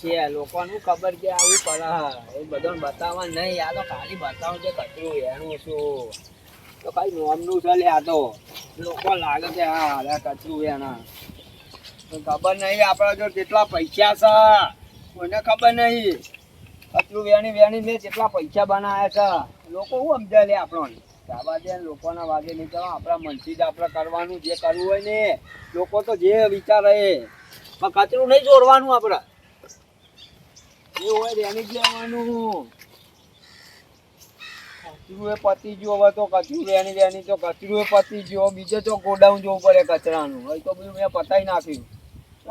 છે લોકોનું ખબર કે આવું કરે એ બધું બતાવવા નહીં આ તો ખાલી બતાવું કે કચરું એનું શું તો કઈ નોમનું છે લે આ તો લોકો લાગે કે હા હાલે કચરું એના ખબર નહીં આપણા જો કેટલા પૈસા છે કોઈને ખબર નહીં કચરું વેણી મેં કેટલા પૈસા બનાવ્યા છે લોકો શું સમજાય લે આપણને ચાબા દે લોકોના વાગે નહીં કરો આપણા મનથી જ આપણે કરવાનું જે કરવું હોય ને લોકો તો જે વિચારે પણ કચરું નહીં જોડવાનું આપણે એ હોય રેણી જ લેવાનું કચરું એ પતી ગયું હવે તો કચરું વેણી તો કચરું એ પતી ગયો બીજે તો ગોડાઉન જોવું પડે કચરાનું હવે તો બધું મેં પતાવી નાખ્યું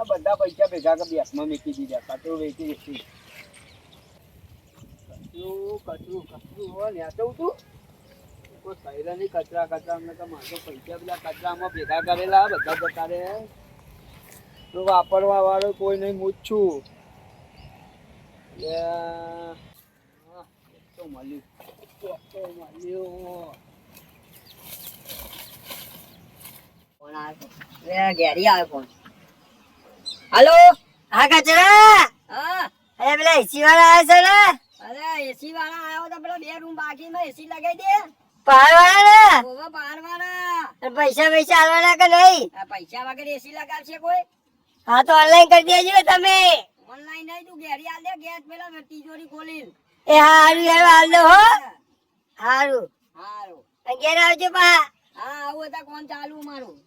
બધા પૈસા ભેગા કરી બેસમાં મૂકી દીધા કચરું વેચી કચરું હોય નેચવું તું કોઈ કૈરા નહીં કચરા અમને તો મારો પૈસા બધા કચરામાં ભેગા કરેલા બધા જતા રે તો વાપરવા વાળો કોઈ નહીં હું જ છું ઘેરી આવે ફોન. હલો હા કચરા હા અરે પેલા એસી વાળા આવ્યા છે ને અરે એસી વાળા આવ્યો તો પેલા 2 રૂમ બાકી માં એસી લગાવી દે પાર વાળા ને ઓવા પાર વાળા પૈસા આલવાના કે નહીં પૈસા વગર એસી લગાવશે કોઈ હા તો ઓનલાઈન કરી દેજો તમે ઓનલાઈન નહીં તું ઘેરી આલ દે ગેસ પેલા તિજોરી ખોલી એ હારું યાર આલ દો હો હારું ઘેર આવજો પા હા આવું હતા કોણ ચાલુ મારું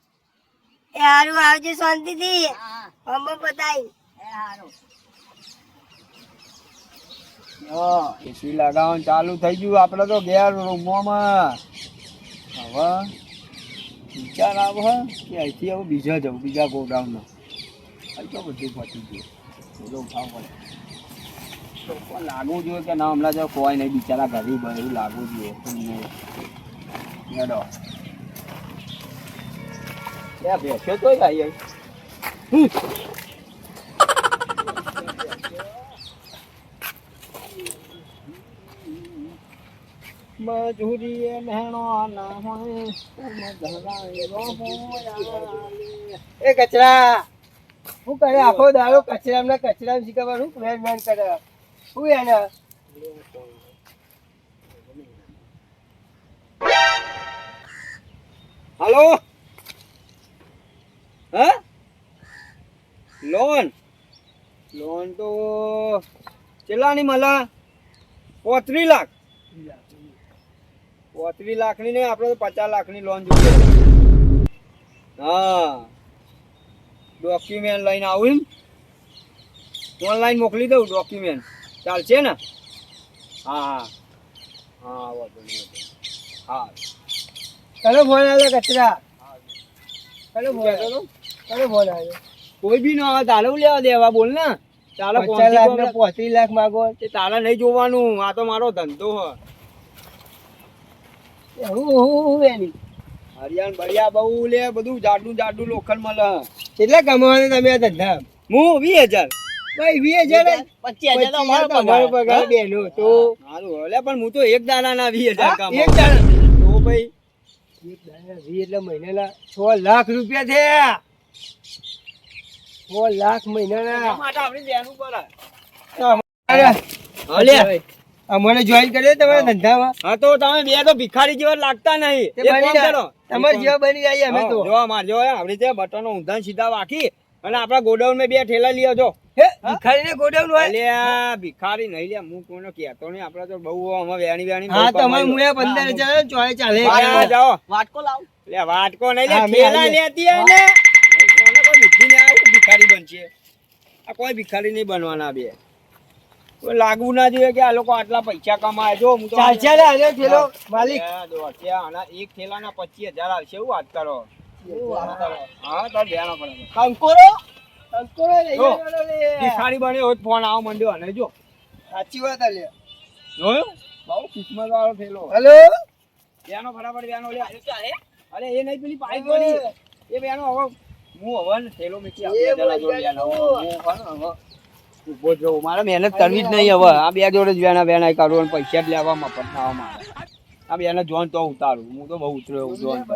એ હારું આવજો શાંતિથી હા હમ બતાઈ એ હારું એસી લગાવવાનું ચાલુ થઈ ગયું આપડે તો ઘેર રૂમોમાં હવે વિચાર આવો કે અહીંથી હવે બીજા જવું બીજા ગોડાઉનમાં અહીં તો બધું પતી ગયું બધો ઉઠાવ પડે તો પણ લાગવું જોઈએ કે ના હમણાં જો કોઈ નહીં બિચારા ગરીબ હોય એવું લાગવું જોઈએ તમને બેસ્યો તો આવી મજૂરી મહેણો ના હોય એ કચરા શું કરે આખો દાડો કચરા શીખવા શું પ્લેન મેન કરે શું એને હલો હા લોન તો કેટલાની મળે 35 લાખ 35 લાખની નહીં આપણે તો 50 લાખની લોન જોઈએ હા ડોક્યુમેન્ટ લઈને આવું ઓનલાઈન મોકલી દઉં ડોક્યુમેન્ટ ચાલશે ને હા હા કયો ફોન આવ્યો કચરા કયો ફોન આવ્યો કોઈ બી ના તારે લેવા દેવા બોલ ને ચાલો 35 લાખ માંગો તારે નહીં જોવાનું આ તો મારો ધંધો હરિયાણ બળિયા બહુ લે બધું જાડું લોખંડ મળે કેટલા કમાવાના તમે આ ધંધા હું 20,000 ભાઈ 20,000 25,000 તો અમારો પગાર બેનો તો સારું એટલે પણ હું તો એક દાડાના 20,000 કમાઉં એક દાડા તો ભાઈ એક દાડા 20 એટલે મહિનાના 6 લાખ રૂપિયા થયા 6 લાખ મહિનાના માટે આપણે દેવાનું પડે મને જોઈન કરી તમારા ધંધામાં હા તો તમે બે તો ભિખારી જેવા લાગતા નહીં તમારે જેવા બની જાય અમે તો જો માર જો આપડી તે બટનો ઊંધા સીધા વાકી અને આપડા ગોડાઉન માં 2 ઠેલા લઈ આવજો ભિખારી ને ગોડાઉન હોય લે ભિખારી નહીં લે હું કોનો કહેતો નહીં આપડા તો બહુ અમે વેણી હા તમે મુએ 15,000 ચોય ચાલે જાઓ વાટકો લાવ લે વાટકો નહીં લે ઠેલા લેતી આય ને કોને કોઈ બુદ્ધિ ને આવ ભિખારી બનશે આ કોઈ ભિખારી નહીં બનવાના બે લાગવું ના જોઈએ કે આ લોકો આટલા પૈસા કમાય જો હું તો માલિક એક થેલાના 25,000 આવશે એવું વાત કરો હા તો ધ્યાન પડે ભિખારી બને હોય ફોન આવો મંડ્યો અને જો સાચી વાત લે જોયું બહુ કિસ્મત વાળો થેલો હેલો બેનો ફટાફટ બેનો લે અરે એ નહીં પેલી પાઇપ પડી એ બેનો હવે હું હવે થેલો મેકી આપી ઉભો જો મારે મહેનત કરવી જ નહીં હવે આ બે જોડે જ વેણા કાઢું અને પૈસા જ લેવા મફત ના મારે આ બેને જોન તો ઉતારું હું તો બહુ ઉતર્યો જોન તો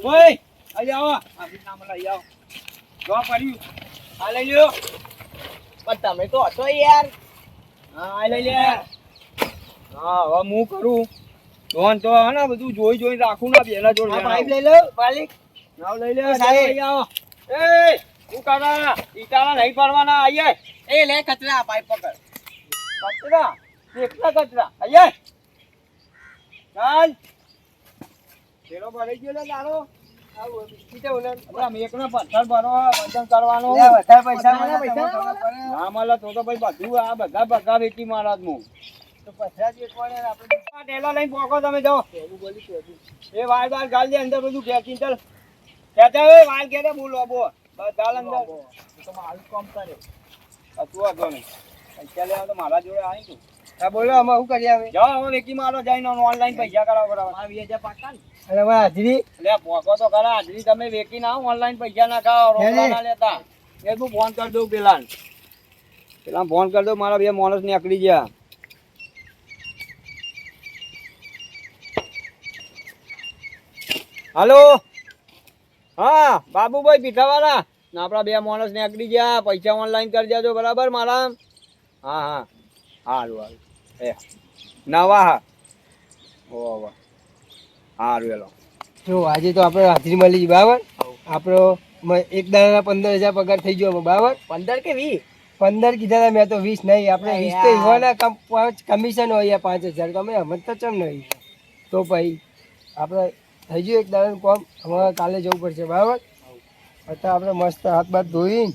ઓય આઈ આવો આ નામ લઈ આવો જો પડ્યું આ લઈ લ્યો પણ તમે તો હતો યાર. હા આ લઈ લે. હા હવે હું કરું ધોન તો હે ને બધું જોઈ જોઈ રાખું ના બેના જોડે. આ પાઇપ લઈ લો માલિક. નાવ લઈ લે સાહેબ. લઈ આવો. એ હું કાકા ઈટાળા નહીં પાડવાના આઈએ. એ લે કચરા પાઇપ પકડ. કચરા કેટલા કચરા આઈએ. ચાલ પેલો ભરાઈ ગયો લે તારો. આવો બીજે ઓલે આપણા મેકનો પથ્થર ભરવા વજન કરવાનો. લે વધારે પૈસા મળે પૈસા ના મળે તો ભાઈ બધું આ બધા બગા વેચી મારા હું તો પૈસા જ કોણે આપણે આ ટેલા લઈને પોકો તમે જાઓ. એ વાળ બાર ગાલ દે અંદર બધું ખેંચીને ચાલ. ખેંચે હવે વાળ ખેંચે બોલો બો બસ ગાલ અંદર. તો મારું કામ કરે. તું વાંધો નહીં પૈસા લેવા તો મારા જોડે આવી તું. હા બોલો અમે શું કરીએ હવે? જાઓ હવે વેચી મારો જઈને ઓનલાઈન પૈસા કરાવો બરાબર. મારા 20,000 પાકા ને. અને મારા હાજરી લે પોકો તો ખરા હાજરી તમે વેચી ના ઓનલાઈન પૈસા ના ખાઓ રોકડા ના લેતા. એ હું ફોન કરી દઉં પેલા ફોન કરી દઉં મારા બે માણસ નીકળી ગયા. હાલો હા બાબુભાઈ પીઠાવાળા ને આપણા બે માણસ નીકળી ગયા પૈસા ઓનલાઈન કરી દેજો બરાબર મારા. હા હા સારું સારું એ નવા હા ઓ સારું એલો. જો આજે તો આપણે હાજરી મળી ગઈ બરાબર. આપણો એક દાડાના 15,000 પગાર થઈ ગયો બરાબર. 15 કે 20? 15 કીધા હતા મેં તો 20 નહીં. આપણે 20 તો હોય કમિશન હોય 5,000 તો અમે સમજતા ચમ નહીં. તો ભાઈ આપણે થઈ ગયું એક દાડાનું કામ. હવે કાલે જવું પડશે બરાબર. અત્યારે આપણે મસ્ત હાથ બાથ ધોઈને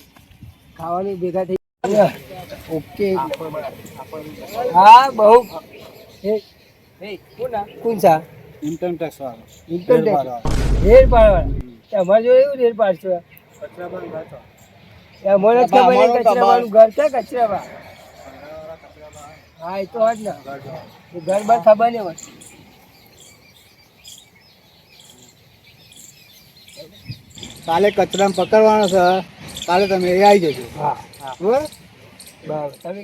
ખાવાની ભેગા થઈ ઓકે. હા બહુ કોણ સા ઇન્કમ ટેક્સ વાળો ઇન્કમ ટેક્સ રેડ પાડવાના અમારે જો એવું રેડ પાડશો મને ખબર નહીં કચરાવાળું ઘર ક્યાં કચરાવા. હા એ તો જ ને ઘર બાર ખબર નહીં હોય. કાલે કચરામાં પકડવાનો છે. કાલે તમે આવી જજો. હા બરાબર તમે